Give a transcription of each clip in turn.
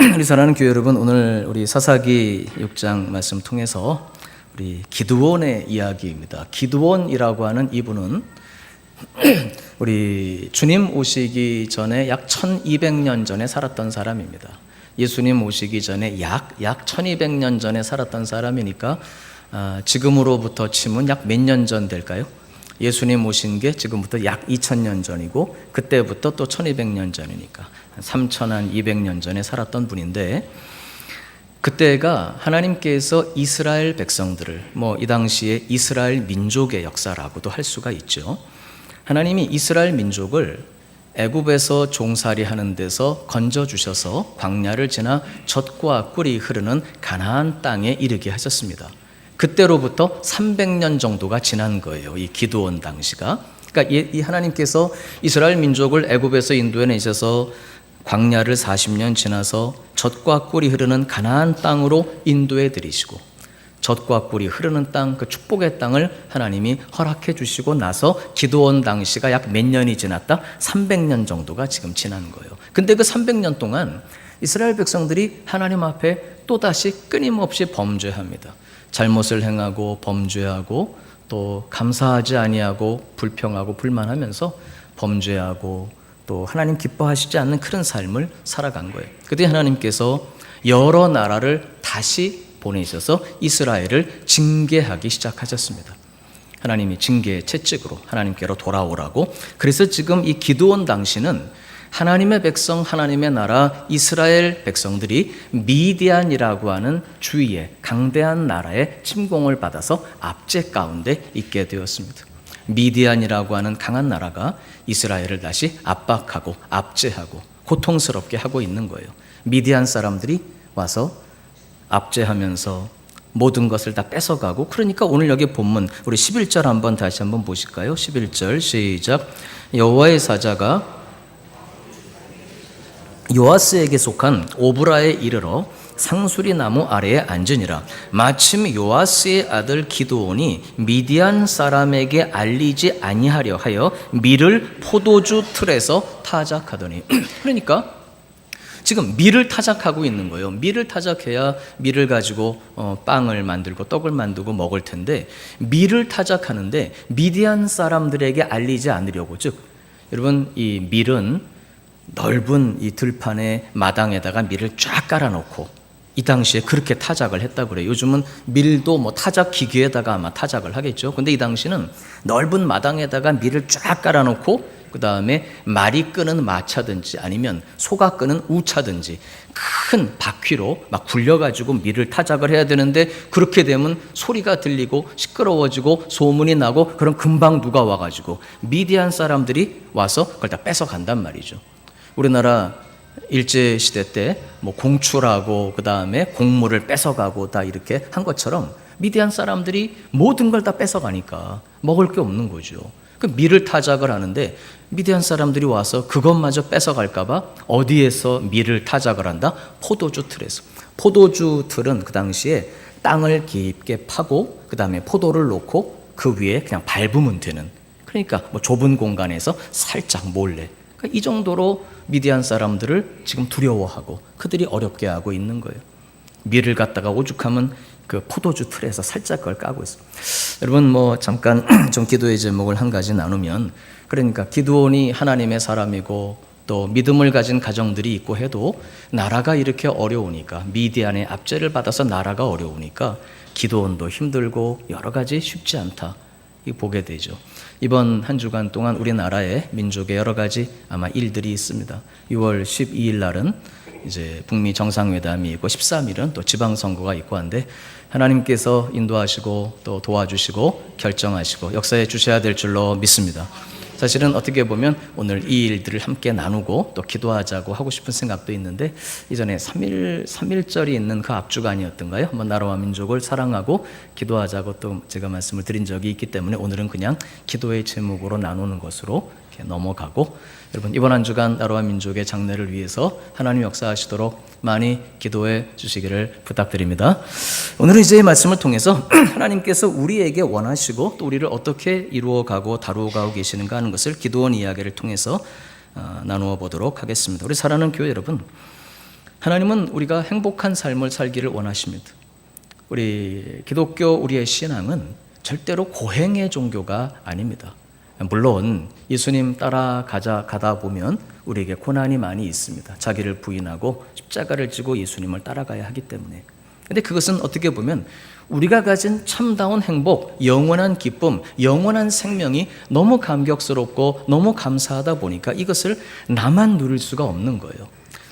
우리 사랑하는 교회 여러분, 오늘 우리 사사기 6장 말씀 통해서 우리 기드온의 이야기입니다. 기드온이라고 하는 이분은 우리 주님 오시기 전에 약 1200년 전에 살았던 사람입니다. 예수님 오시기 전에 약 1200년 전에 살았던 사람이니까 지금으로부터 치면 약 몇 년 전 될까요? 예수님 오신 게 지금부터 약 2000년 전이고 그때부터 또 1200년 전이니까 3200년 전에 살았던 분인데, 그때가 하나님께서 이스라엘 백성들을 이 당시에 이스라엘 민족의 역사라고도 할 수가 있죠. 하나님이 이스라엘 민족을 애굽에서 종살이 하는 데서 건져 주셔서 광야를 지나 젖과 꿀이 흐르는 가나안 땅에 이르게 하셨습니다. 그때로부터 300년 정도가 지난 거예요. 이 기드온 당시가. 그러니까 이 하나님께서 이스라엘 민족을 애굽에서 인도해 내셔서 광야를 40년 지나서 젖과 꿀이 흐르는 가나안 땅으로 인도해 드리시고, 젖과 꿀이 흐르는 땅, 그 축복의 땅을 하나님이 허락해 주시고 나서 기드온 당시가 약 몇 년이 지났다? 300년 정도가 지금 지난 거예요. 근데 그 300년 동안 이스라엘 백성들이 하나님 앞에 또다시 끊임없이 범죄합니다. 잘못을 행하고 범죄하고 또 감사하지 아니하고 불평하고 불만하면서 범죄하고 또 하나님 기뻐하시지 않는 그런 삶을 살아간 거예요. 그때 하나님께서 여러 나라를 다시 보내셔서 이스라엘을 징계하기 시작하셨습니다. 하나님이 징계의 채찍으로 하나님께로 돌아오라고. 그래서 지금 이 기드온 당시는 하나님의 백성, 하나님의 나라 이스라엘 백성들이 미디안이라고 하는 주위의 강대한 나라의 침공을 받아서 압제 가운데 있게 되었습니다. 미디안이라고 하는 강한 나라가 이스라엘을 다시 압박하고 압제하고 고통스럽게 하고 있는 거예요. 미디안 사람들이 와서 압제하면서 모든 것을 다 뺏어가고, 그러니까 오늘 여기 본문 우리 11절 한번 다시 한번 보실까요? 11절 시작. 여호와의 사자가 요아스에게 속한 오브라에 이르러 상수리 나무 아래에 앉으니라. 마침 요아스의 아들 기드온이 미디안 사람에게 알리지 아니하려 하여 밀을 포도주 틀에서 타작하더니 그러니까 지금 밀을 타작하고 있는 거예요. 밀을 타작해야 밀을 가지고 빵을 만들고 떡을 만들고 먹을 텐데, 밀을 타작하는데 미디안 사람들에게 알리지 않으려고. 즉 여러분, 이 밀은 넓은 이 들판의 마당에다가 밀을 쫙 깔아놓고 이 당시에 그렇게 타작을 했다고 그래요. 요즘은 밀도 타작 기계에다가 아마 타작을 하겠죠. 근데 이 당시는 넓은 마당에다가 밀을 쫙 깔아놓고 그 다음에 말이 끄는 마차든지 아니면 소가 끄는 우차든지 큰 바퀴로 막 굴려가지고 밀을 타작을 해야 되는데, 그렇게 되면 소리가 들리고 시끄러워지고 소문이 나고 그럼 금방 누가 와가지고 미디안 사람들이 와서 그걸 다 뺏어간단 말이죠. 우리나라 일제시대 때 공출하고 그 다음에 곡물을 뺏어가고 다 이렇게 한 것처럼 미디안 사람들이 모든 걸 다 뺏어가니까 먹을 게 없는 거죠. 그 밀을 타작을 하는데 미디안 사람들이 와서 그것마저 뺏어갈까봐 어디에서 밀을 타작을 한다? 포도주 틀에서. 포도주 틀은 그 당시에 땅을 깊게 파고 그 다음에 포도를 놓고 그 위에 그냥 밟으면 되는, 그러니까 좁은 공간에서 살짝 몰래, 그러니까 이 정도로 미디안 사람들을 지금 두려워하고 그들이 어렵게 하고 있는 거예요. 밀을 갖다가 오죽하면 그 포도주 틀에서 살짝 그걸 까고 있어요. 여러분 잠깐 좀 기도의 제목을 한 가지 나누면, 그러니까 기드온이 하나님의 사람이고 또 믿음을 가진 가정들이 있고 해도 나라가 이렇게 어려우니까, 미디안의 압제를 받아서 나라가 어려우니까 기드온도 힘들고 여러 가지 쉽지 않다, 이 보게 되죠. 이번 한 주간 동안 우리나라의 민족의 여러 가지 아마 일들이 있습니다. 6월 12일 날은 이제 북미 정상회담이 있고 13일은 또 지방선거가 있고 한데, 하나님께서 인도하시고 또 도와주시고 결정하시고 역사해 주셔야 될 줄로 믿습니다. 사실은 어떻게 보면 오늘 이 일들을 함께 나누고 또 기도하자고 하고 싶은 생각도 있는데, 이전에 3.1절이 있는 그 앞주간이었던가요? 나라와 민족을 사랑하고 기도하자고 또 제가 말씀을 드린 적이 있기 때문에 오늘은 그냥 기도의 제목으로 나누는 것으로 이렇게 넘어가고, 여러분 이번 한 주간 나라와 민족의 장래를 위해서 하나님 역사하시도록 많이 기도해 주시기를 부탁드립니다. 오늘은 이제 이 말씀을 통해서 하나님께서 우리에게 원하시고 또 우리를 어떻게 이루어가고 다루어가고 계시는가 하는 것을 기드온 이야기를 통해서 나누어 보도록 하겠습니다. 우리 사랑하는 교회 여러분, 하나님은 우리가 행복한 삶을 살기를 원하십니다. 우리 기독교 우리의 신앙은 절대로 고행의 종교가 아닙니다. 물론 예수님 가다 보면 우리에게 고난이 많이 있습니다. 자기를 부인하고 십자가를 지고 예수님을 따라가야 하기 때문에. 근데 그것은 어떻게 보면 우리가 가진 참다운 행복, 영원한 기쁨, 영원한 생명이 너무 감격스럽고 너무 감사하다 보니까 이것을 나만 누릴 수가 없는 거예요.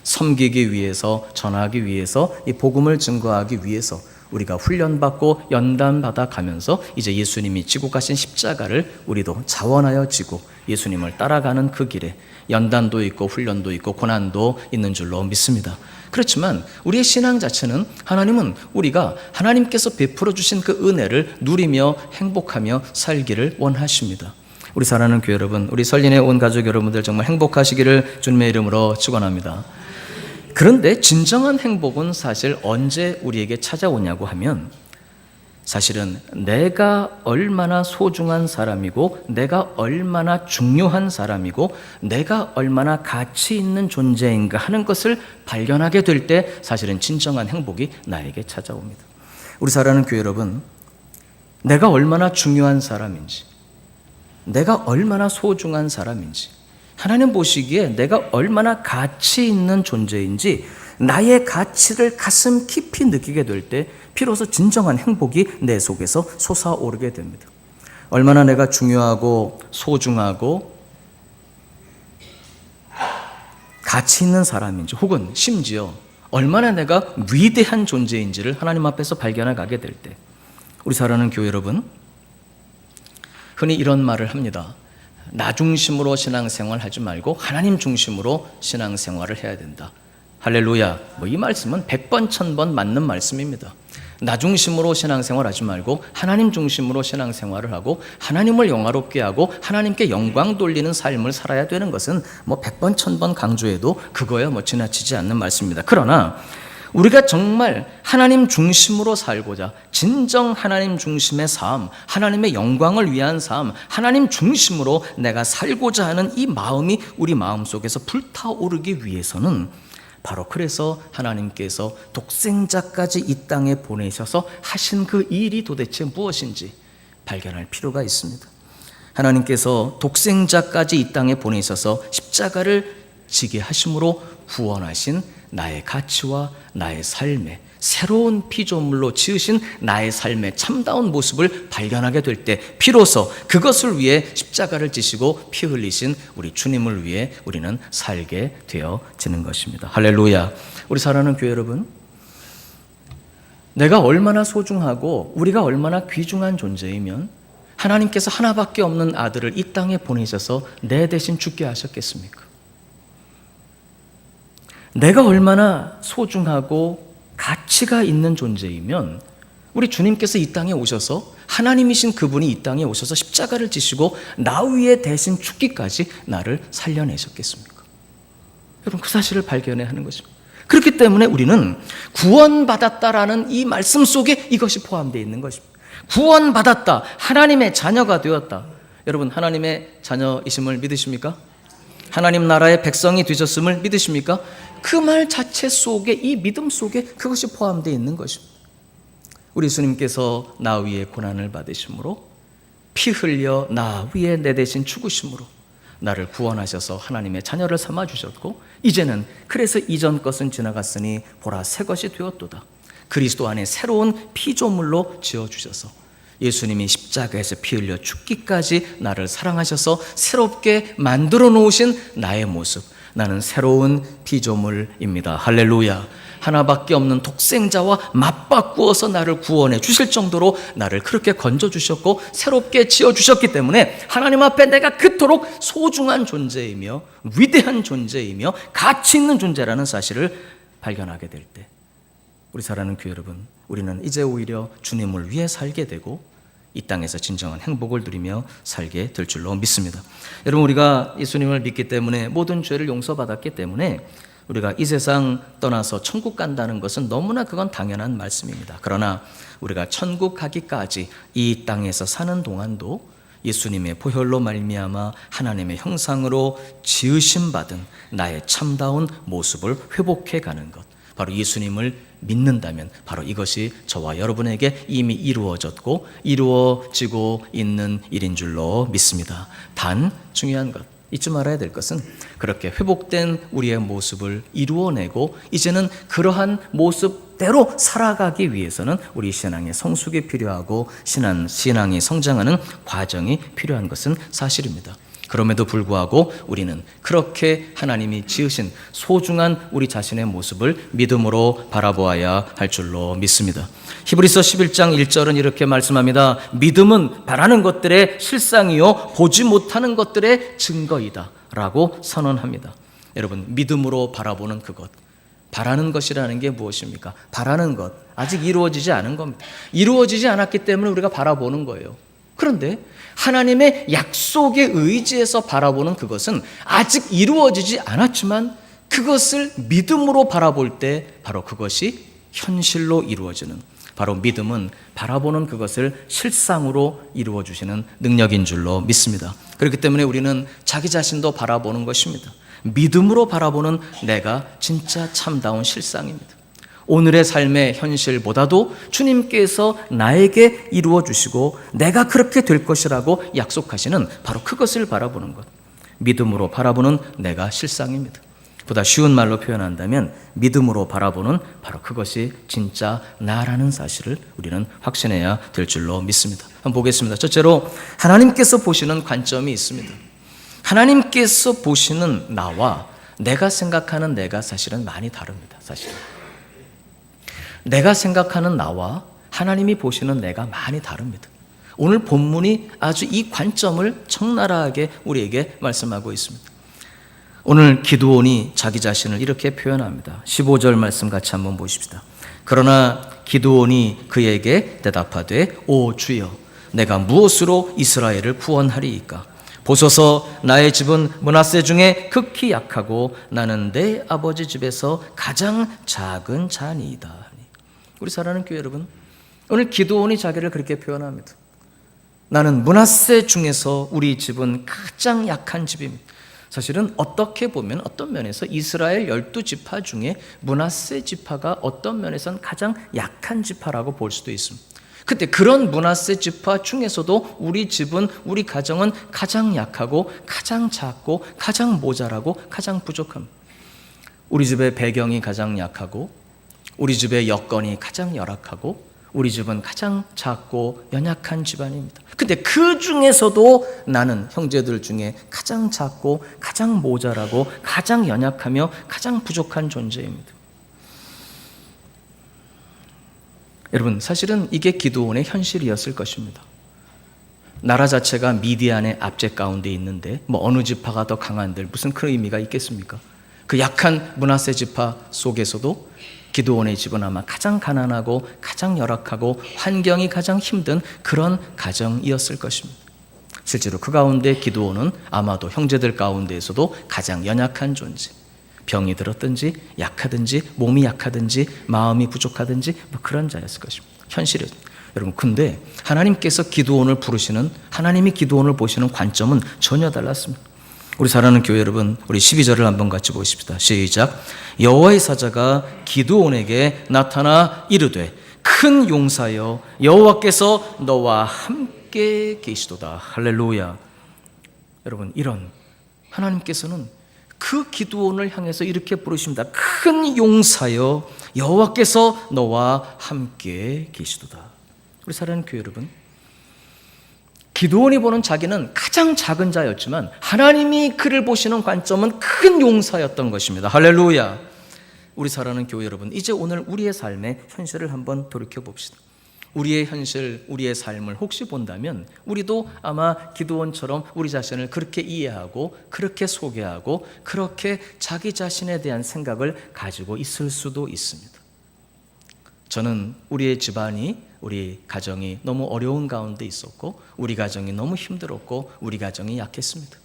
섬기기 위해서, 전하기 위해서, 이 복음을 증거하기 위해서 우리가 훈련받고 연단받아 가면서 이제 예수님이 지고 가신 십자가를 우리도 자원하여 지고 예수님을 따라가는 그 길에 연단도 있고 훈련도 있고 고난도 있는 줄로 믿습니다. 그렇지만 우리의 신앙 자체는 하나님은 우리가 하나님께서 베풀어 주신 그 은혜를 누리며 행복하며 살기를 원하십니다. 우리 사랑하는 교회 여러분, 우리 설린의 온 가족 여러분들 정말 행복하시기를 주님의 이름으로 축원합니다. 그런데 진정한 행복은 사실 언제 우리에게 찾아오냐고 하면 사실은 내가 얼마나 소중한 사람이고 내가 얼마나 중요한 사람이고 내가 얼마나 가치 있는 존재인가 하는 것을 발견하게 될 때 사실은 진정한 행복이 나에게 찾아옵니다. 우리 사랑하는 교회 여러분, 내가 얼마나 중요한 사람인지, 내가 얼마나 소중한 사람인지, 하나님 보시기에 내가 얼마나 가치 있는 존재인지 나의 가치를 가슴 깊이 느끼게 될 때 비로소 진정한 행복이 내 속에서 솟아오르게 됩니다. 얼마나 내가 중요하고 소중하고 가치 있는 사람인지 혹은 심지어 얼마나 내가 위대한 존재인지를 하나님 앞에서 발견해 가게 될 때 우리 사랑하는 교회 여러분, 흔히 이런 말을 합니다. 나 중심으로 신앙생활 하지 말고 하나님 중심으로 신앙생활을 해야 된다. 할렐루야. 이 말씀은 100번 1000번 맞는 말씀입니다. 나 중심으로 신앙생활 하지 말고 하나님 중심으로 신앙생활을 하고 하나님을 영화롭게 하고 하나님께 영광 돌리는 삶을 살아야 되는 것은 100번 1000번 강조해도 그거야 지나치지 않는 말씀입니다. 그러나 우리가 정말 하나님 중심으로 살고자 진정 하나님 중심의 삶, 하나님의 영광을 위한 삶, 하나님 중심으로 내가 살고자 하는 이 마음이 우리 마음속에서 불타오르기 위해서는 바로 그래서 하나님께서 독생자까지 이 땅에 보내셔서 하신 그 일이 도대체 무엇인지 발견할 필요가 있습니다. 하나님께서 독생자까지 이 땅에 보내셔서 십자가를 지게 하심으로 구원하신 나의 가치와 나의 삶의 새로운 피조물로 지으신 나의 삶의 참다운 모습을 발견하게 될 때 비로소 그것을 위해 십자가를 지시고 피 흘리신 우리 주님을 위해 우리는 살게 되어지는 것입니다. 할렐루야. 우리 사랑하는 교회 여러분, 내가 얼마나 소중하고 우리가 얼마나 귀중한 존재이면 하나님께서 하나밖에 없는 아들을 이 땅에 보내셔서 내 대신 죽게 하셨겠습니까? 내가 얼마나 소중하고 가치가 있는 존재이면 우리 주님께서 이 땅에 오셔서 하나님이신 그분이 이 땅에 오셔서 십자가를 지시고 나 위에 대신 죽기까지 나를 살려내셨겠습니까? 여러분, 그 사실을 발견해야 하는 것입니다. 그렇기 때문에 우리는 구원받았다라는 이 말씀 속에 이것이 포함되어 있는 것입니다. 구원받았다, 하나님의 자녀가 되었다. 여러분, 하나님의 자녀이심을 믿으십니까? 하나님 나라의 백성이 되셨음을 믿으십니까? 그 말 자체 속에, 이 믿음 속에 그것이 포함되어 있는 것입니다. 우리 예수님께서 나 위에 고난을 받으심으로 피 흘려 나 위에 내 대신 죽으심으로 나를 구원하셔서 하나님의 자녀를 삼아주셨고 이제는 그래서 이전 것은 지나갔으니 보라 새 것이 되었도다. 그리스도 안에 새로운 피조물로 지어주셔서 예수님이 십자가에서 피 흘려 죽기까지 나를 사랑하셔서 새롭게 만들어 놓으신 나의 모습, 나는 새로운 피조물입니다. 할렐루야. 하나밖에 없는 독생자와 맞바꾸어서 나를 구원해 주실 정도로 나를 그렇게 건져주셨고 새롭게 지어주셨기 때문에 하나님 앞에 내가 그토록 소중한 존재이며 위대한 존재이며 가치 있는 존재라는 사실을 발견하게 될 때 우리 사랑하는 교회 여러분, 우리는 이제 오히려 주님을 위해 살게 되고 이 땅에서 진정한 행복을 누리며 살게 될 줄로 믿습니다. 여러분, 우리가 예수님을 믿기 때문에 모든 죄를 용서받았기 때문에 우리가 이 세상 떠나서 천국 간다는 것은 너무나 그건 당연한 말씀입니다. 그러나 우리가 천국 가기까지 이 땅에서 사는 동안도 예수님의 보혈로 말미암아 하나님의 형상으로 지으심 받은 나의 참다운 모습을 회복해 가는 것, 바로 예수님을 믿는다면 바로 이것이 저와 여러분에게 이미 이루어졌고 이루어지고 있는 일인 줄로 믿습니다. 단 중요한 것, 잊지 말아야 될 것은 그렇게 회복된 우리의 모습을 이루어내고 이제는 그러한 모습대로 살아가기 위해서는 우리 신앙의 성숙이 필요하고 신앙이 성장하는 과정이 필요한 것은 사실입니다. 그럼에도 불구하고 우리는 그렇게 하나님이 지으신 소중한 우리 자신의 모습을 믿음으로 바라보아야 할 줄로 믿습니다. 히브리서 11장 1절은 이렇게 말씀합니다. 믿음은 바라는 것들의 실상이요 보지 못하는 것들의 증거이다 라고 선언합니다. 여러분, 믿음으로 바라보는 그것, 바라는 것이라는 게 무엇입니까? 바라는 것, 아직 이루어지지 않은 겁니다. 이루어지지 않았기 때문에 우리가 바라보는 거예요. 그런데 하나님의 약속에 의지해서 바라보는 그것은 아직 이루어지지 않았지만 그것을 믿음으로 바라볼 때 바로 그것이 현실로 이루어지는, 바로 믿음은 바라보는 그것을 실상으로 이루어 주시는 능력인 줄로 믿습니다. 그렇기 때문에 우리는 자기 자신도 바라보는 것입니다. 믿음으로 바라보는 내가 진짜 참다운 실상입니다. 오늘의 삶의 현실보다도 주님께서 나에게 이루어 주시고 내가 그렇게 될 것이라고 약속하시는 바로 그것을 바라보는 것, 믿음으로 바라보는 내가 실상입니다. 보다 쉬운 말로 표현한다면 믿음으로 바라보는 바로 그것이 진짜 나라는 사실을 우리는 확신해야 될 줄로 믿습니다. 한번 보겠습니다. 첫째로 하나님께서 보시는 관점이 있습니다. 하나님께서 보시는 나와 내가 생각하는 내가 사실은 많이 다릅니다. 사실은 내가 생각하는 나와 하나님이 보시는 내가 많이 다릅니다. 오늘 본문이 아주 이 관점을 적나라하게 우리에게 말씀하고 있습니다. 오늘 기드온이 자기 자신을 이렇게 표현합니다. 15절 말씀 같이 한번 보십시다. 그러나 기드온이 그에게 대답하되 오 주여 내가 무엇으로 이스라엘을 구원하리이까? 보소서 나의 집은 므낫세 중에 극히 약하고 나는 내 아버지 집에서 가장 작은 자니이다. 우리 사랑하는 교회 여러분, 오늘 기드온이 자기를 그렇게 표현합니다. 나는 므낫세 중에서 우리 집은 가장 약한 집입니다. 사실은 어떻게 보면 어떤 면에서 이스라엘 12지파 중에 므낫세 지파가 어떤 면에서는 가장 약한 지파라고 볼 수도 있습니다. 근데 그런 므낫세 지파 중에서도 우리 집은, 우리 가정은 가장 약하고 가장 작고 가장 모자라고 가장 부족합니다. 우리 집의 배경이 가장 약하고 우리 집의 여건이 가장 열악하고 우리 집은 가장 작고 연약한 집안입니다. 근데 그 중에서도 나는 형제들 중에 가장 작고 가장 모자라고 가장 연약하며 가장 부족한 존재입니다. 여러분, 사실은 이게 기드온의 현실이었을 것입니다. 나라 자체가 미디안의 압제 가운데 있는데 어느 지파가 더 강한들 무슨 큰 의미가 있겠습니까? 그 약한 므낫세 지파 속에서도 기드온의 집은 아마 가장 가난하고 가장 열악하고 환경이 가장 힘든 그런 가정이었을 것입니다. 실제로 그 가운데 기드온은 아마도 형제들 가운데에서도 가장 연약한 존재, 병이 들었든지 약하든지 몸이 약하든지 마음이 부족하든지 그런 자였을 것입니다. 현실이었습니다. 여러분, 근데 하나님께서 기드온을 부르시는, 하나님이 기드온을 보시는 관점은 전혀 달랐습니다. 우리 사랑하는 교회 여러분, 우리 12절을 한번 같이 보십시다. 시작. 여호와의 사자가 기드온에게 나타나 이르되 큰 용사여 여호와께서 너와 함께 계시도다. 할렐루야. 여러분, 이런 하나님께서는 그 기드온을 향해서 이렇게 부르십니다. 큰 용사여 여호와께서 너와 함께 계시도다. 우리 사랑하는 교회 여러분, 기드온이 보는 자기는 가장 작은 자였지만 하나님이 그를 보시는 관점은 큰 용사였던 것입니다. 할렐루야. 우리 사랑하는 교회 여러분, 이제 오늘 우리의 삶의 현실을 한번 돌이켜 봅시다. 우리의 현실, 우리의 삶을 혹시 본다면 우리도 아마 기드온처럼 우리 자신을 그렇게 이해하고 그렇게 소개하고 그렇게 자기 자신에 대한 생각을 가지고 있을 수도 있습니다. 저는 우리의 집안이, 우리 가정이 너무 어려운 가운데 있었고 우리 가정이 너무 힘들었고 우리 가정이 약했습니다.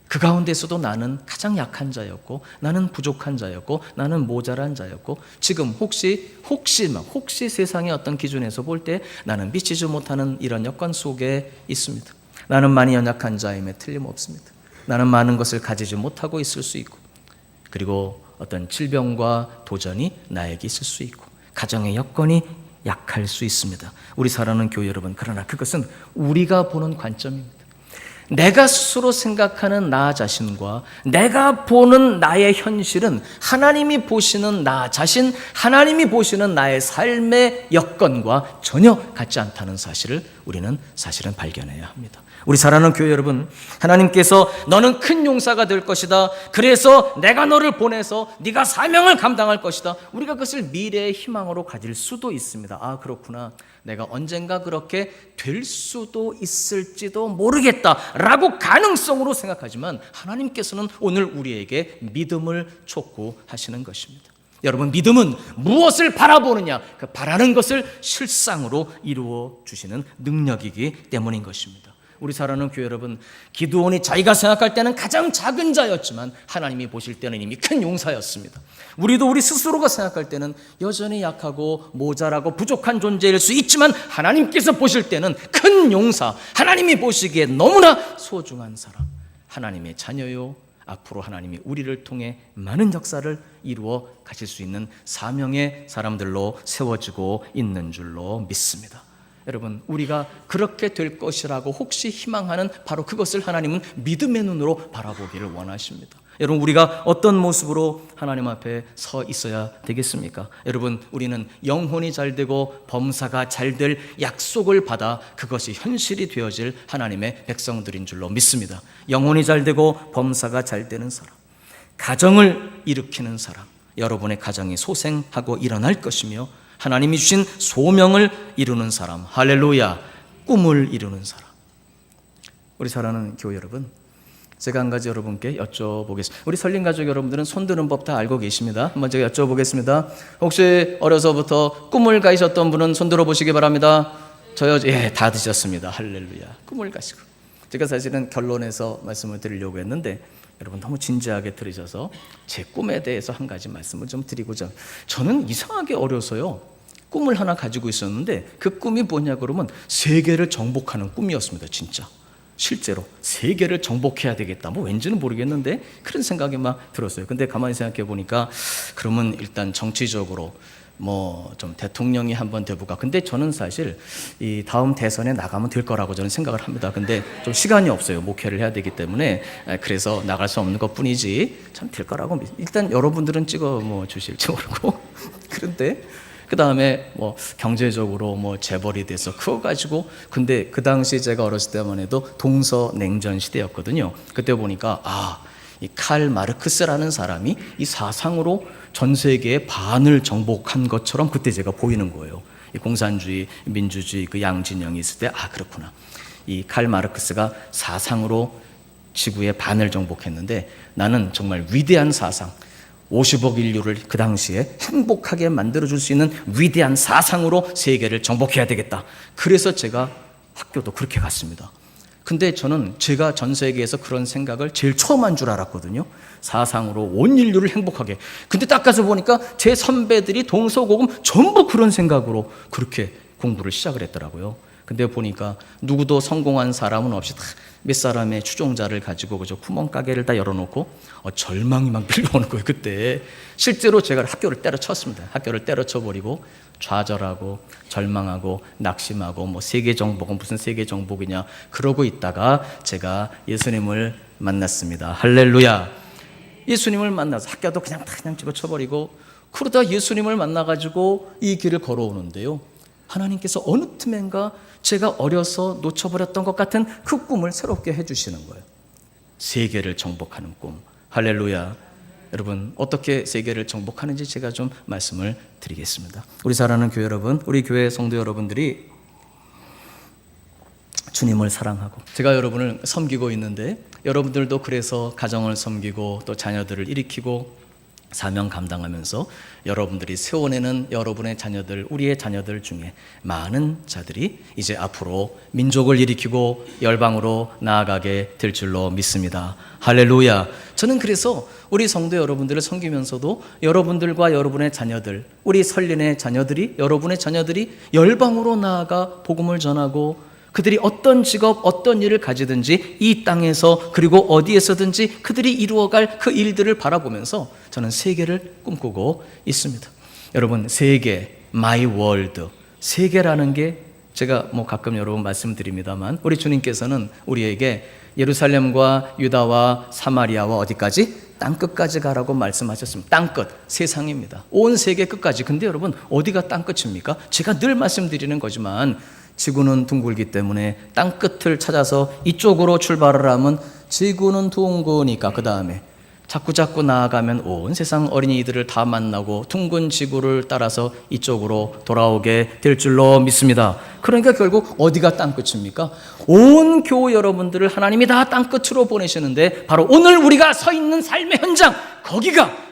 그 가운데서도 나는 가장 약한 자였고 나는 부족한 자였고 나는 모자란 자였고 지금 혹시 세상의 어떤 기준에서 볼 때 나는 미치지 못하는 이런 여건 속에 있습니다. 나는 많이 연약한 자임에 틀림없습니다. 나는 많은 것을 가지지 못하고 있을 수 있고 그리고 어떤 질병과 도전이 나에게 있을 수 있고 가정의 여건이 약할 수 있습니다. 우리 사랑하는 교회 여러분, 그러나 그것은 우리가 보는 관점입니다. 내가 스스로 생각하는 나 자신과 내가 보는 나의 현실은 하나님이 보시는 나 자신, 하나님이 보시는 나의 삶의 여건과 전혀 같지 않다는 사실을 우리는 사실은 발견해야 합니다. 우리 사랑하는 교회 여러분, 하나님께서 너는 큰 용사가 될 것이다, 그래서 내가 너를 보내서 네가 사명을 감당할 것이다, 우리가 그것을 미래의 희망으로 가질 수도 있습니다. 아, 그렇구나, 내가 언젠가 그렇게 될 수도 있을지도 모르겠다라고 가능성으로 생각하지만 하나님께서는 오늘 우리에게 믿음을 촉구하시는 것입니다. 여러분, 믿음은 무엇을 바라보느냐, 그 바라는 것을 실상으로 이루어 주시는 능력이기 때문인 것입니다. 우리 사랑하는 교회 여러분, 기드온이 자기가 생각할 때는 가장 작은 자였지만 하나님이 보실 때는 이미 큰 용사였습니다. 우리도 우리 스스로가 생각할 때는 여전히 약하고 모자라고 부족한 존재일 수 있지만 하나님께서 보실 때는 큰 용사, 하나님이 보시기에 너무나 소중한 사람, 하나님의 자녀요, 앞으로 하나님이 우리를 통해 많은 역사를 이루어 가실 수 있는 사명의 사람들로 세워지고 있는 줄로 믿습니다. 여러분, 우리가 그렇게 될 것이라고 혹시 희망하는 바로 그것을 하나님은 믿음의 눈으로 바라보기를 원하십니다. 여러분, 우리가 어떤 모습으로 하나님 앞에 서 있어야 되겠습니까? 여러분, 우리는 영혼이 잘되고 범사가 잘될 약속을 받아 그것이 현실이 되어질 하나님의 백성들인 줄로 믿습니다. 영혼이 잘되고 범사가 잘되는 사람, 가정을 일으키는 사람, 여러분의 가정이 소생하고 일어날 것이며 하나님이 주신 소명을 이루는 사람, 할렐루야, 꿈을 이루는 사람. 우리 사랑하는 교회 여러분, 제가 한 가지 여러분께 여쭤보겠습니다. 우리 설린가족 여러분들은 손드는 법 다 알고 계십니다. 한번 제가 여쭤보겠습니다. 혹시 어려서부터 꿈을 가지셨던 분은 손들어 보시기 바랍니다. 저요? 예, 다 드셨습니다. 할렐루야. 꿈을 가시고. 제가 사실은 결론에서 말씀을 드리려고 했는데 여러분 너무 진지하게 들으셔서 제 꿈에 대해서 한 가지 말씀을 좀 드리고자. 저는 이상하게 어려서요, 꿈을 하나 가지고 있었는데 그 꿈이 뭐냐 그러면 세계를 정복하는 꿈이었습니다. 진짜 실제로 세계를 정복해야 되겠다, 뭐 왠지는 모르겠는데 그런 생각이 막 들었어요. 근데 가만히 생각해 보니까 그러면 일단 정치적으로 뭐 좀 대통령이 한번 돼볼까. 근데 저는 사실 이 다음 대선에 나가면 될 거라고 저는 생각을 합니다. 근데 좀 시간이 없어요. 목회를 해야 되기 때문에. 그래서 나갈 수 없는 것 뿐이지 참 될 거라고 일단 여러분들은 찍어 뭐 주실지 모르고 그런데 그 다음에 뭐 경제적으로 뭐 재벌이 돼서 그거 가지고, 근데 그 당시 제가 어렸을 때만 해도 동서냉전 시대였거든요. 그때 보니까 이 칼 마르크스라는 사람이 이 사상으로 전 세계의 반을 정복한 것처럼 그때 제가 보이는 거예요. 이 공산주의, 민주주의 그 양진영이 있을 때 그렇구나. 이 칼 마르크스가 사상으로 지구의 반을 정복했는데 나는 정말 위대한 사상, 50억 인류를 그 당시에 행복하게 만들어줄 수 있는 위대한 사상으로 세계를 정복해야 되겠다. 그래서 제가 학교도 그렇게 갔습니다. 근데 저는 제가 전 세계에서 그런 생각을 제일 처음 한 줄 알았거든요. 사상으로 온 인류를 행복하게. 근데 딱 가서 보니까 제 선배들이 동서고금 전부 그런 생각으로 그렇게 공부를 시작을 했더라고요. 근데 보니까 누구도 성공한 사람은 없이 다 몇 사람의 추종자를 가지고 그저 구멍가게를 다 열어놓고 절망이 막 밀려오는 거예요. 그때 실제로 제가 학교를 때려쳤습니다. 학교를 때려쳐버리고 좌절하고 절망하고 낙심하고 뭐 세계 정복은 무슨 세계 정복이냐 그러고 있다가 제가 예수님을 만났습니다. 할렐루야. 예수님을 만나서 학교도 그냥 집어쳐버리고 그러다 예수님을 만나가지고 이 길을 걸어오는데요, 하나님께서 어느 틈엔가 제가 어려서 놓쳐버렸던 것 같은 그 꿈을 새롭게 해주시는 거예요. 세계를 정복하는 꿈. 할렐루야. 여러분, 어떻게 세계를 정복하는지 제가 좀 말씀을 드리겠습니다. 우리 사랑하는 교회 여러분, 우리 교회 성도 여러분들이 주님을 사랑하고 제가 여러분을 섬기고 있는데 여러분들도 그래서 가정을 섬기고 또 자녀들을 일으키고 사명 감당하면서 여러분들이 세워내는 여러분의 자녀들, 우리의 자녀들 중에 많은 자들이 이제 앞으로 민족을 일으키고 열방으로 나아가게 될 줄로 믿습니다. 할렐루야. 저는 그래서 우리 성도 여러분들을 섬기면서도 여러분들과 여러분의 자녀들, 우리 설린의 자녀들이, 여러분의 자녀들이 열방으로 나아가 복음을 전하고 그들이 어떤 직업, 어떤 일을 가지든지 이 땅에서 그리고 어디에서든지 그들이 이루어갈 그 일들을 바라보면서 저는 세계를 꿈꾸고 있습니다. 여러분, 세계, my world, 세계라는 게 제가 가끔 여러분 말씀드립니다만 우리 주님께서는 우리에게 예루살렘과 유다와 사마리아와 어디까지? 땅끝까지 가라고 말씀하셨습니다. 땅끝, 세상입니다. 온 세계 끝까지. 근데 여러분, 어디가 땅끝입니까? 제가 늘 말씀드리는 거지만 지구는 둥글기 때문에 땅끝을 찾아서 이쪽으로 출발을 하면 지구는 둥그니까 그 다음에 자꾸 나아가면 온 세상 어린이들을 다 만나고 둥근 지구를 따라서 이쪽으로 돌아오게 될 줄로 믿습니다. 그러니까 결국 어디가 땅끝입니까? 온 교우 여러분들을 하나님이 다 땅끝으로 보내시는데 바로 오늘 우리가 서 있는 삶의 현장,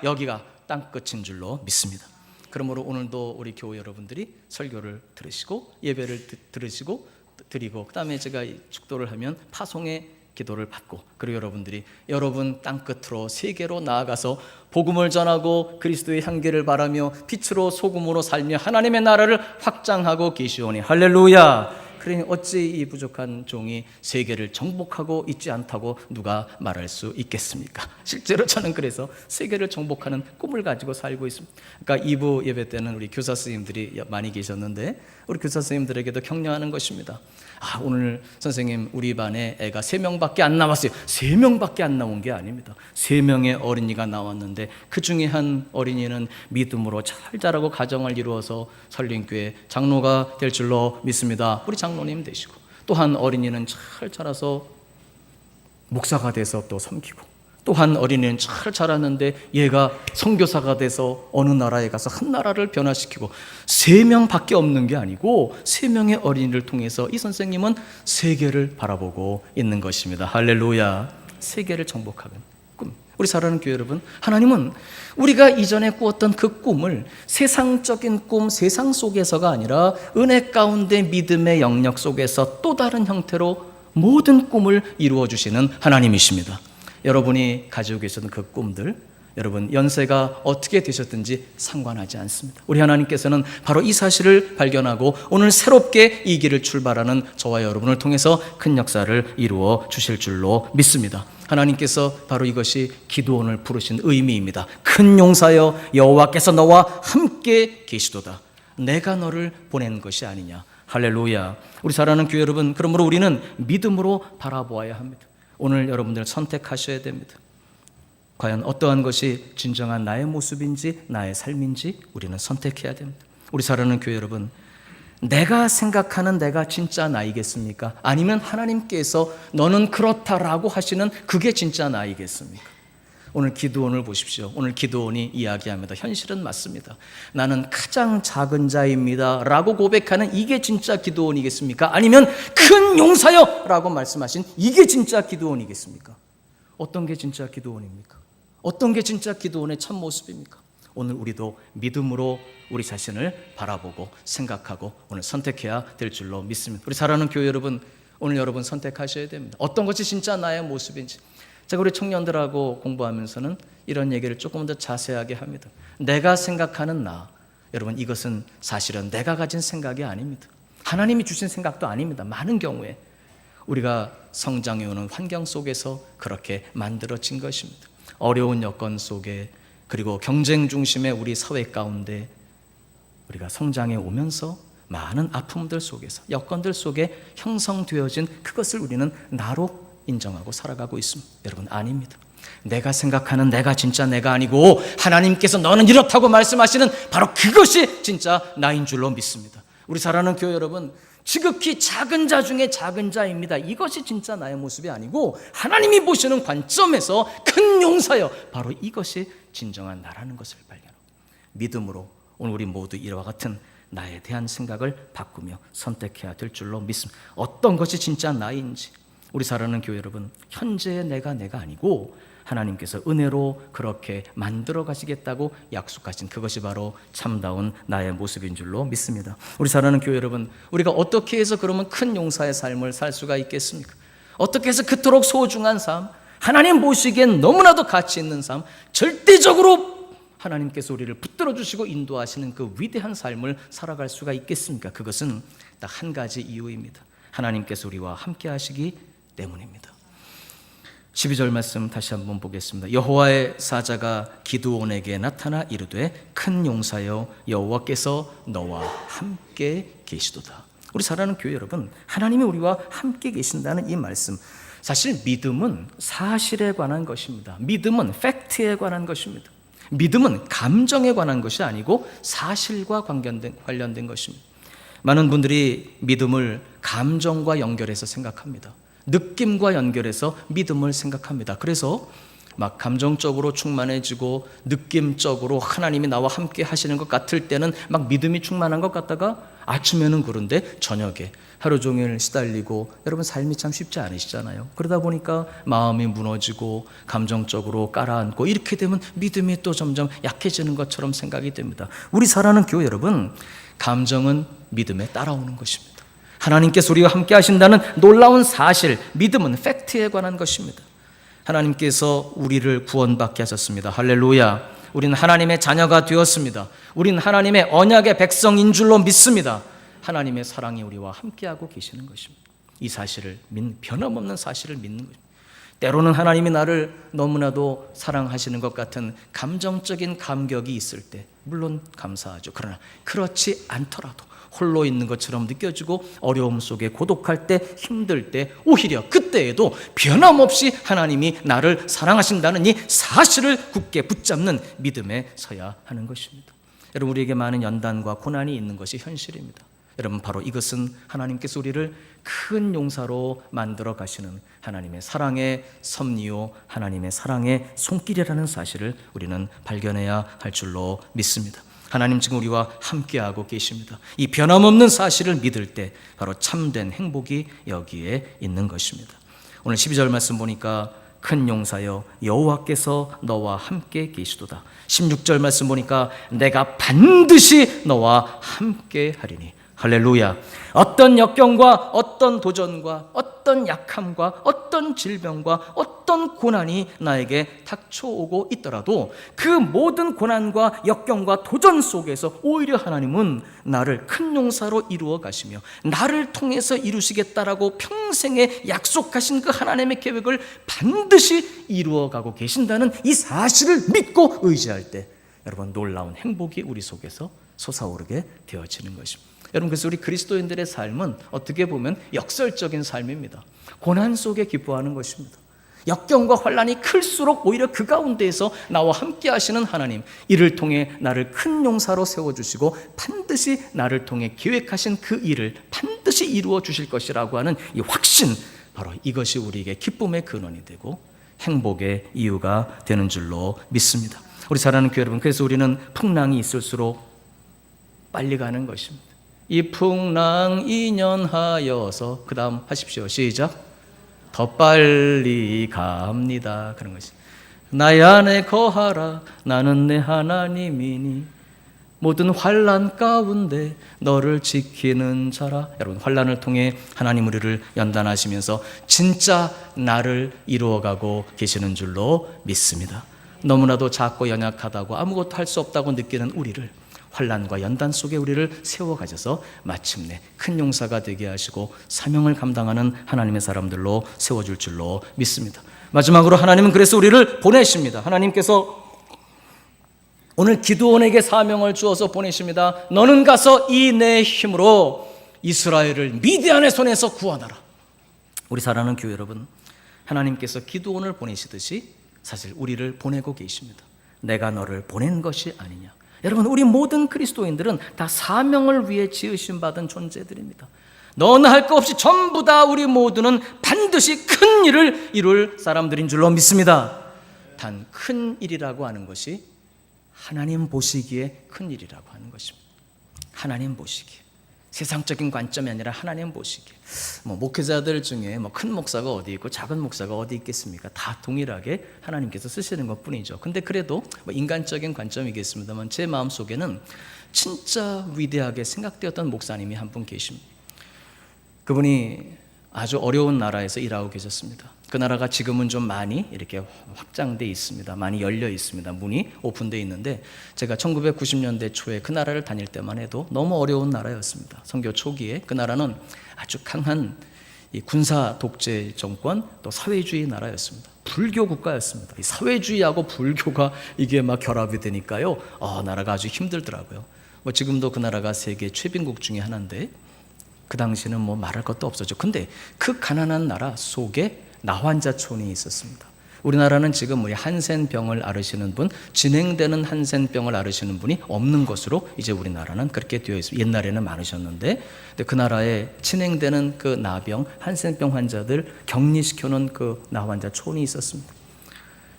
여기가 땅끝인 줄로 믿습니다. 그러므로 오늘도 우리 교우 여러분들이 설교를 들으시고 예배를 들으시고 드리고 그 다음에 제가 축도를 하면 파송의 기도를 받고 그리고 여러분들이 여러분 땅끝으로 세계로 나아가서 복음을 전하고 그리스도의 향기를 바라며 빛으로 소금으로 살며 하나님의 나라를 확장하고 계시오니 할렐루야. 그러니 어찌 이 부족한 종이 세계를 정복하고 있지 않다고 누가 말할 수 있겠습니까? 실제로 저는 그래서 세계를 정복하는 꿈을 가지고 살고 있습니다. 그러니까 2부 예배 때는 우리 교사 선생님들이 많이 계셨는데 우리 교사 선생님들에게도 격려하는 것입니다. 오늘 선생님 우리 반에 애가 3명밖에 안 나왔어요. 3명밖에 안 나온 게 아닙니다. 3명의 어린이가 나왔는데 그 중에 한 어린이는 믿음으로 잘 자라고 가정을 이루어서 설림교회 장로가 될 줄로 믿습니다. 우리 장로님 되시고 또 한 어린이는 잘 자라서 목사가 돼서 또 섬기고 또 한 어린이는 잘 자랐는데 얘가 선교사가 돼서 어느 나라에 가서 한 나라를 변화시키고 3명밖에 없는 게 아니고 3명의 어린이를 통해서 이 선생님은 세계를 바라보고 있는 것입니다. 할렐루야. 세계를 정복하는 꿈. 우리 사랑하는 교회 여러분, 하나님은 우리가 이전에 꾸었던 그 꿈을 세상적인 꿈, 세상 속에서가 아니라 은혜 가운데 믿음의 영역 속에서 또 다른 형태로 모든 꿈을 이루어 주시는 하나님이십니다. 여러분이 가지고 계셨던 그 꿈들, 여러분 연세가 어떻게 되셨든지 상관하지 않습니다. 우리 하나님께서는 바로 이 사실을 발견하고 오늘 새롭게 이 길을 출발하는 저와 여러분을 통해서 큰 역사를 이루어 주실 줄로 믿습니다. 하나님께서 바로 이것이 기도원을 부르신 의미입니다. 큰 용사여 여호와께서 너와 함께 계시도다. 내가 너를 보낸 것이 아니냐. 할렐루야. 우리 사랑하는 교회 여러분, 그러므로 우리는 믿음으로 바라보아야 합니다. 오늘 여러분들 선택하셔야 됩니다. 과연 어떠한 것이 진정한 나의 모습인지 나의 삶인지 우리는 선택해야 됩니다. 우리 사랑하는 교회 여러분, 내가 생각하는 내가 진짜 나이겠습니까? 아니면 하나님께서 너는 그렇다라고 하시는 그게 진짜 나이겠습니까? 오늘 기드온을 보십시오. 오늘 기드온이 이야기합니다. 현실은 맞습니다. 나는 가장 작은 자입니다 라고 고백하는 이게 진짜 기드온이겠습니까? 아니면 큰 용사여 라고 말씀하신 이게 진짜 기드온이겠습니까? 어떤 게 진짜 기드온입니까? 어떤 게 진짜 기드온의 참 모습입니까? 오늘 우리도 믿음으로 우리 자신을 바라보고 생각하고 오늘 선택해야 될 줄로 믿습니다. 우리 사랑하는 교회 여러분, 오늘 여러분 선택하셔야 됩니다. 어떤 것이 진짜 나의 모습인지. 제가 우리 청년들하고 공부하면서는 이런 얘기를 조금 더 자세하게 합니다. 내가 생각하는 나, 여러분 이것은 사실은 내가 가진 생각이 아닙니다. 하나님이 주신 생각도 아닙니다. 많은 경우에 우리가 성장해오는 환경 속에서 그렇게 만들어진 것입니다. 어려운 여건 속에 그리고 경쟁 중심의 우리 사회 가운데 우리가 성장해 오면서 많은 아픔들 속에서 여건들 속에 형성되어진 그것을 우리는 나로 인정하고 살아가고 있습니다. 여러분 아닙니다. 내가 생각하는 내가 진짜 내가 아니고 하나님께서 너는 이렇다고 말씀하시는 바로 그것이 진짜 나인 줄로 믿습니다. 우리 사랑하는 교회 여러분, 지극히 작은 자 중에 작은 자입니다. 이것이 진짜 나의 모습이 아니고 하나님이 보시는 관점에서 큰 용사여 바로 이것이 진정한 나라는 것을 발견하고 믿음으로 오늘 우리 모두 이와 같은 나에 대한 생각을 바꾸며 선택해야 될 줄로 믿습니다. 어떤 것이 진짜 나인지 우리 사랑하는 교회 여러분, 현재의 내가 아니고 하나님께서 은혜로 그렇게 만들어 가시겠다고 약속하신 그것이 바로 참다운 나의 모습인 줄로 믿습니다. 우리 사랑하는 교회 여러분, 우리가 어떻게 해서 그러면 큰 용사의 삶을 살 수가 있겠습니까? 어떻게 해서 그토록 소중한 삶, 하나님 보시기엔 너무나도 가치 있는 삶, 절대적으로 하나님께서 우리를 붙들어 주시고 인도하시는 그 위대한 삶을 살아갈 수가 있겠습니까? 그것은 딱 한 가지 이유입니다. 하나님께서 우리와 함께 하시기 때문입니다. 12절 말씀 다시 한번 보겠습니다. 여호와의 사자가 기드온에게 나타나 이르되 큰 용사여 여호와께서 너와 함께 계시도다. 우리 사랑하는 교회 여러분, 하나님이 우리와 함께 계신다는 이 말씀, 사실 믿음은 사실에 관한 것입니다. 믿음은 팩트에 관한 것입니다. 믿음은 감정에 관한 것이 아니고 사실과 관련된 것입니다. 많은 분들이 믿음을 감정과 연결해서 생각합니다. 느낌과 연결해서 믿음을 생각합니다. 그래서 막 감정적으로 충만해지고 느낌적으로 하나님이 나와 함께 하시는 것 같을 때는 막 믿음이 충만한 것 같다가 아침에는 그런데 저녁에 하루 종일 시달리고, 여러분 삶이 참 쉽지 않으시잖아요. 그러다 보니까 마음이 무너지고 감정적으로 깔아앉고, 이렇게 되면 믿음이 또 점점 약해지는 것처럼 생각이 됩니다. 우리 사랑하는 교회 여러분, 감정은 믿음에 따라오는 것입니다. 하나님께서 우리와 함께 하신다는 놀라운 사실, 믿음은 팩트에 관한 것입니다. 하나님께서 우리를 구원받게 하셨습니다. 할렐루야. 우리는 하나님의 자녀가 되었습니다. 우리는 하나님의 언약의 백성인 줄로 믿습니다. 하나님의 사랑이 우리와 함께하고 계시는 것입니다. 이 사실을 변함없는 사실을 믿는 것입니다. 때로는 하나님이 나를 너무나도 사랑하시는 것 같은 감정적인 감격이 있을 때 물론 감사하죠. 그러나 그렇지 않더라도 홀로 있는 것처럼 느껴지고, 어려움 속에 고독할 때, 힘들 때, 오히려 그때에도 변함없이 하나님이 나를 사랑하신다는 이 사실을 굳게 붙잡는 믿음에 서야 하는 것입니다. 여러분, 우리에게 많은 연단과 고난이 있는 것이 현실입니다. 여러분, 바로 이것은 하나님께서 우리를 큰 용사로 만들어 가시는 하나님의 사랑의 섭리요, 하나님의 사랑의 손길이라는 사실을 우리는 발견해야 할 줄로 믿습니다. 하나님 지금 우리와 함께하고 계십니다. 이 변함없는 사실을 믿을 때 바로 참된 행복이 여기에 있는 것입니다. 오늘 12절 말씀 보니까 큰 용사여 여호와께서 너와 함께 계시도다. 16절 말씀 보니까 내가 반드시 너와 함께 하리니. 할렐루야. 어떤 역경과 어떤 도전과 어떤 약함과 어떤 질병과 어떤 고난이 나에게 닥쳐오고 있더라도 그 모든 고난과 역경과 도전 속에서 오히려 하나님은 나를 큰 용사로 이루어 가시며 나를 통해서 이루시겠다라고 평생에 약속하신 그 하나님의 계획을 반드시 이루어 가고 계신다는 이 사실을 믿고 의지할 때 여러분, 놀라운 행복이 우리 속에서 솟아오르게 되어지는 것입니다. 여러분, 그래서 우리 그리스도인들의 삶은 어떻게 보면 역설적인 삶입니다. 고난 속에 기뻐하는 것입니다. 역경과 환난이 클수록 오히려 그 가운데에서 나와 함께 하시는 하나님, 이를 통해 나를 큰 용사로 세워주시고 반드시 나를 통해 계획하신 그 일을 반드시 이루어 주실 것이라고 하는 이 확신, 바로 이것이 우리에게 기쁨의 근원이 되고 행복의 이유가 되는 줄로 믿습니다. 우리 사랑하는 교회 여러분, 그래서 우리는 풍랑이 있을수록 빨리 가는 것입니다. 이 풍랑 이년하여서, 그 다음 하십시오. 시작. 더 빨리 갑니다. 그런 것이. 나의 안에 거하라. 나는 내 하나님이니 모든 환난 가운데 너를 지키는 자라. 여러분, 환난을 통해 하나님 우리를 연단하시면서 진짜 나를 이루어가고 계시는 줄로 믿습니다. 너무나도 작고 연약하다고 아무것도 할 수 없다고 느끼는 우리를 환난과 연단 속에 우리를 세워가셔서 마침내 큰 용사가 되게 하시고 사명을 감당하는 하나님의 사람들로 세워줄 줄로 믿습니다. 마지막으로 하나님은 그래서 우리를 보내십니다. 하나님께서 오늘 기드온에게 사명을 주어서 보내십니다. 너는 가서 이 내 힘으로 이스라엘을 미디안의 손에서 구원하라. 우리 사랑하는 교회 여러분, 하나님께서 기드온을 보내시듯이 사실 우리를 보내고 계십니다. 내가 너를 보낸 것이 아니냐. 여러분, 우리 모든 그리스도인들은 다 사명을 위해 지으심 받은 존재들입니다. 너나 할 것 없이 전부 다 우리 모두는 반드시 큰 일을 이룰 사람들인 줄로 믿습니다. 단 큰 일이라고 하는 것이 하나님 보시기에 큰 일이라고 하는 것입니다. 하나님 보시기에, 세상적인 관점이 아니라 하나님 보시기에. 목회자들 중에 큰 목사가 어디 있고 작은 목사가 어디 있겠습니까? 다 동일하게 하나님께서 쓰시는 것 뿐이죠. 근데 그래도 인간적인 관점이겠습니다만 제 마음속에는 진짜 위대하게 생각되었던 목사님이 한 분 계십니다. 그분이 아주 어려운 나라에서 일하고 계셨습니다. 그 나라가 지금은 좀 많이 이렇게 확장돼 있습니다. 많이 열려 있습니다. 문이 오픈돼 있는데 제가 1990년대 초에 그 나라를 다닐 때만 해도 너무 어려운 나라였습니다. 선교 초기에 그 나라는 아주 강한 이 군사 독재 정권 또 사회주의 나라였습니다. 불교 국가였습니다. 이 사회주의하고 불교가 이게 막 결합이 되니까요, 나라가 아주 힘들더라고요. 뭐 지금도 그 나라가 세계 최빈국 중에 하나인데 그 당시는 뭐 말할 것도 없었죠. 근데 그 가난한 나라 속에 나환자촌이 있었습니다. 우리나라는 지금 우리 한센병을 앓으시는 분, 진행되는 한센병을 앓으시는 분이 없는 것으로 이제 우리나라는 그렇게 되어 있습니다. 옛날에는 많으셨는데, 근데 그 나라에 진행되는 그 나병, 한센병 환자들 격리시켜놓은 그 나환자촌이 있었습니다.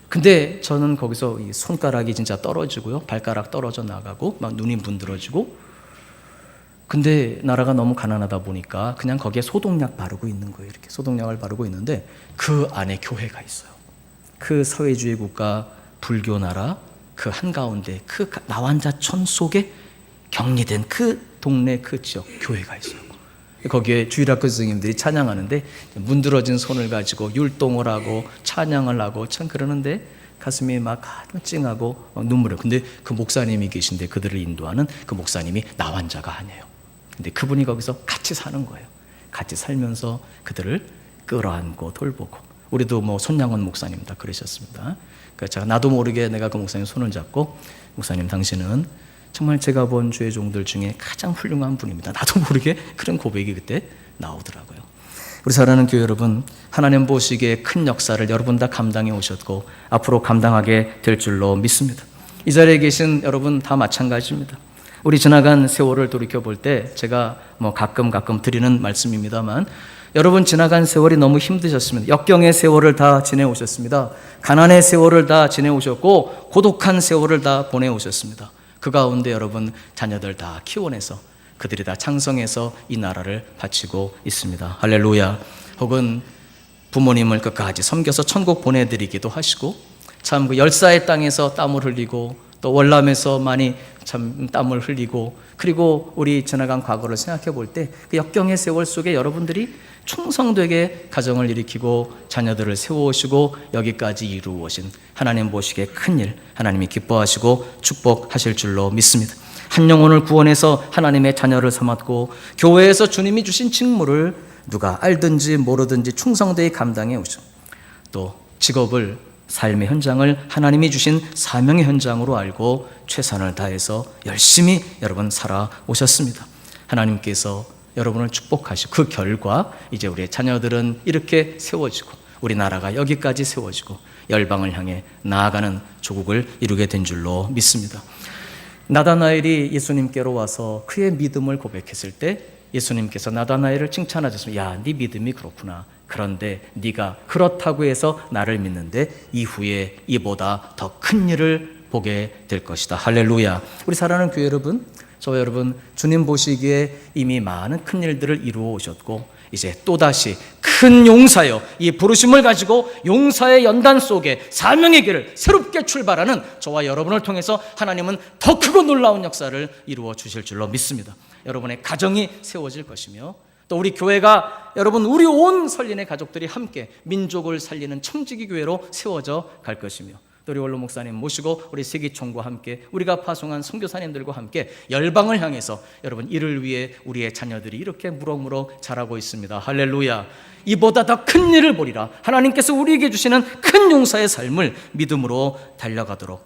근데 저는 거기서 이 손가락이 진짜 떨어지고요, 발가락 떨어져 나가고 막 눈이 문드러지고, 근데 나라가 너무 가난하다 보니까 그냥 거기에 소독약 바르고 있는 거예요. 이렇게 소독약을 바르고 있는데 그 안에 교회가 있어요. 그 사회주의 국가 불교 나라 그 한가운데 그 나환자촌 속에 격리된 그 동네 그 지역 교회가 있어요. 거기에 주일학교 선생님들이 찬양하는데 문드러진 손을 가지고 율동을 하고 찬양을 하고 참 그러는데 가슴이 막 찡하고 눈물을. 근데 그 목사님이 계신데 그들을 인도하는 그 목사님이 나환자가 아니에요. 근데 그분이 거기서 같이 사는 거예요. 같이 살면서 그들을 끌어안고 돌보고. 우리도 뭐 손양원 목사님 다 그러셨습니다. 그러니까 제가 나도 모르게 내가 그 목사님 손을 잡고, 목사님 당신은 정말 제가 본 주의 종들 중에 가장 훌륭한 분입니다. 나도 모르게 그런 고백이 그때 나오더라고요. 우리 사랑하는 교회 여러분, 하나님 보시기에 큰 역사를 여러분 다 감당해 오셨고 앞으로 감당하게 될 줄로 믿습니다. 이 자리에 계신 여러분 다 마찬가지입니다. 우리 지나간 세월을 돌이켜볼 때 제가 뭐 가끔 드리는 말씀입니다만, 여러분 지나간 세월이 너무 힘드셨습니다. 역경의 세월을 다 지내오셨습니다. 가난의 세월을 다 지내오셨고 고독한 세월을 다 보내오셨습니다. 그 가운데 여러분 자녀들 다 키워내서 그들이 다 창성해서 이 나라를 바치고 있습니다. 할렐루야. 혹은 부모님을 끝까지 섬겨서 천국 보내드리기도 하시고, 참 그 열사의 땅에서 땀을 흘리고 또 월남에서 많이 참 땀을 흘리고, 그리고 우리 지나간 과거를 생각해 볼 때 그 역경의 세월 속에 여러분들이 충성되게 가정을 일으키고 자녀들을 세워오시고 여기까지 이루어오신 하나님 보시기에 큰일, 하나님이 기뻐하시고 축복하실 줄로 믿습니다. 한 영혼을 구원해서 하나님의 자녀를 삼았고 교회에서 주님이 주신 직무를 누가 알든지 모르든지 충성되게 감당해 오시고, 또 직업을, 삶의 현장을 하나님이 주신 사명의 현장으로 알고 최선을 다해서 열심히 여러분 살아오셨습니다. 하나님께서 여러분을 축복하시고 그 결과 이제 우리의 자녀들은 이렇게 세워지고 우리 나라가 여기까지 세워지고 열방을 향해 나아가는 조국을 이루게 된 줄로 믿습니다. 나다나엘이 예수님께로 와서 그의 믿음을 고백했을 때 예수님께서 나다나엘을 칭찬하셨습니다. 야, 네 믿음이 그렇구나. 그런데 네가 그렇다고 해서 나를 믿는데 이후에 이보다 더 큰 일을 보게 될 것이다. 할렐루야. 우리 사랑하는 교회 여러분, 저와 여러분, 주님 보시기에 이미 많은 큰 일들을 이루어 오셨고 이제 또다시 큰 용사여, 이 부르심을 가지고 용사의 연단 속에 사명의 길을 새롭게 출발하는 저와 여러분을 통해서 하나님은 더 크고 놀라운 역사를 이루어 주실 줄로 믿습니다. 여러분의 가정이 세워질 것이며 또 우리 교회가, 여러분 우리 온 설린의 가족들이 함께 민족을 살리는 청지기 교회로 세워져 갈 것이며, 또 우리 원로 목사님 모시고 우리 세기총과 함께 우리가 파송한 선교사님들과 함께 열방을 향해서 여러분 이를 위해 우리의 자녀들이 이렇게 무럭무럭 자라고 있습니다. 할렐루야. 이보다 더 큰 일을 보리라. 하나님께서 우리에게 주시는 큰 용사의 삶을 믿음으로 달려가도록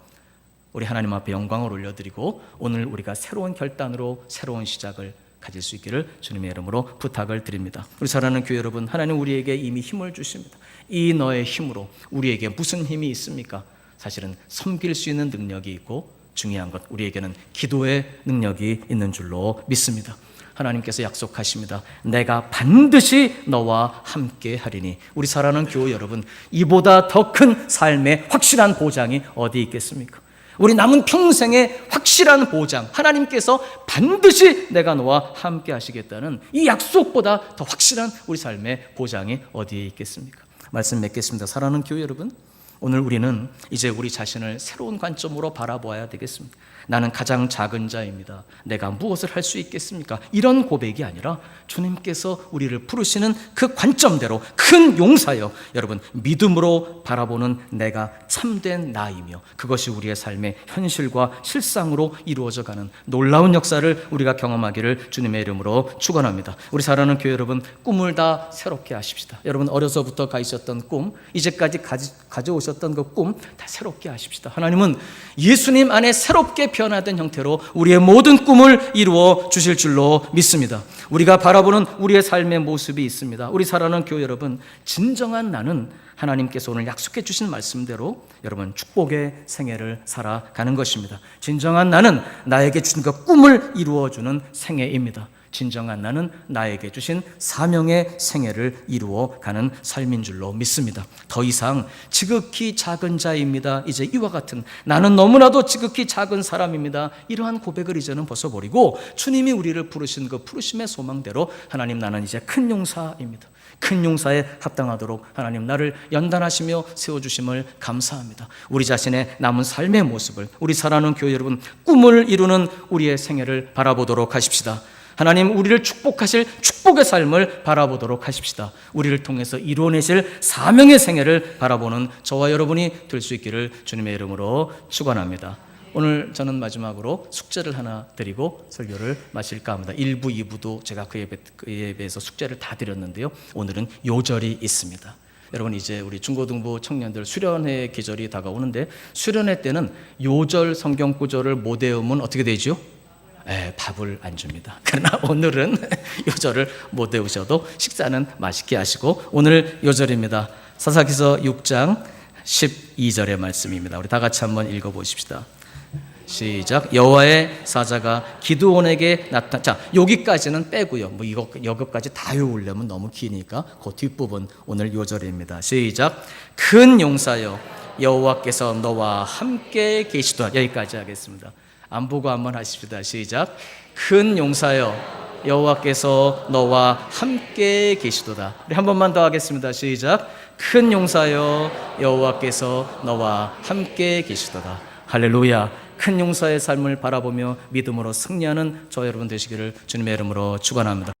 우리 하나님 앞에 영광을 올려드리고 오늘 우리가 새로운 결단으로 새로운 시작을 가질 수 있기를 주님의 이름으로 부탁을 드립니다. 우리 사랑하는 교회 여러분, 하나님 우리에게 이미 힘을 주십니다. 이 너의 힘으로 우리에게 무슨 힘이 있습니까? 사실은 섬길 수 있는 능력이 있고 중요한 것, 우리에게는 기도의 능력이 있는 줄로 믿습니다. 하나님께서 약속하십니다. 내가 반드시 너와 함께 하리니. 우리 사랑하는 교회 여러분, 이보다 더 큰 삶의 확실한 보장이 어디 있겠습니까? 우리 남은 평생의 확실한 보장, 하나님께서 반드시 내가 너와 함께 하시겠다는 이 약속보다 더 확실한 우리 삶의 보장이 어디에 있겠습니까? 말씀 맺겠습니다. 사랑하는 교회 여러분, 오늘 우리는 이제 우리 자신을 새로운 관점으로 바라보아야 되겠습니다. 나는 가장 작은 자입니다. 내가 무엇을 할 수 있겠습니까? 이런 고백이 아니라 주님께서 우리를 부르시는 그 관점대로 큰 용사여, 여러분, 믿음으로 바라보는 내가 참된 나이며, 그것이 우리의 삶의 현실과 실상으로 이루어져가는 놀라운 역사를 우리가 경험하기를 주님의 이름으로 축원합니다. 우리 사랑하는 교회 여러분, 꿈을 다 새롭게 하십시다. 여러분, 어려서부터 가지셨던 꿈, 이제까지 가져오셨던 그 꿈 다 새롭게 하십시다. 하나님은 예수님 안에 새롭게 변화된 형태로 우리의 모든 꿈을 이루어 주실 줄로 믿습니다. 우리가 바라보는 우리의 삶의 모습이 있습니다. 우리 사랑하는 교회 여러분, 진정한 나는 하나님께서 오늘 약속해 주신 말씀대로 여러분 축복의 생애를 살아가는 것입니다. 진정한 나는 나에게 주신 그 꿈을 이루어주는 생애입니다. 진정한 나는 나에게 주신 사명의 생애를 이루어가는 삶인 줄로 믿습니다. 더 이상 지극히 작은 자입니다, 이제 이와 같은 나는 너무나도 지극히 작은 사람입니다, 이러한 고백을 이제는 벗어버리고 주님이 우리를 부르신 그 부르심의 소망대로 하나님, 나는 이제 큰 용사입니다. 큰 용사에 합당하도록 하나님 나를 연단하시며 세워주심을 감사합니다. 우리 자신의 남은 삶의 모습을, 우리 사랑하는 교회 여러분, 꿈을 이루는 우리의 생애를 바라보도록 하십시다. 하나님, 우리를 축복하실 축복의 삶을 바라보도록 하십시다. 우리를 통해서 이루어내실 사명의 생애를 바라보는 저와 여러분이 될 수 있기를 주님의 이름으로 축원합니다. 오늘 저는 마지막으로 숙제를 하나 드리고 설교를 마칠까 합니다. 1부, 2부도 제가 그 예배에서 숙제를 다 드렸는데요, 오늘은 요절이 있습니다. 여러분, 이제 우리 중고등부 청년들 수련회 계절이 다가오는데, 수련회 때는 요절 성경 구절을 못 외우면 어떻게 되죠? 밥을 안 줍니다. 그러나 오늘은 요절을 못 외우셔도 식사는 맛있게 하시고, 오늘 요절입니다. 사사기서 6장 12절의 말씀입니다. 우리 다 같이 한번 읽어보십시다. 시작. 여호와의 사자가 기드온에게 자, 여기까지는 빼고요. 뭐 여기까지 다 외우려면 너무 기니까 그 뒷부분 오늘 요절입니다. 시작. 큰 용사여, 여호와께서 너와 함께 계시도다. 여기까지 하겠습니다. 안 보고 한번 하십시다. 시작. 큰 용사여, 여호와께서 너와 함께 계시도다. 우리 한 번만 더 하겠습니다. 시작. 큰 용사여, 여호와께서 너와 함께 계시도다. 할렐루야. 큰 용사의 삶을 바라보며 믿음으로 승리하는 저 여러분 되시기를 주님의 이름으로 축원합니다.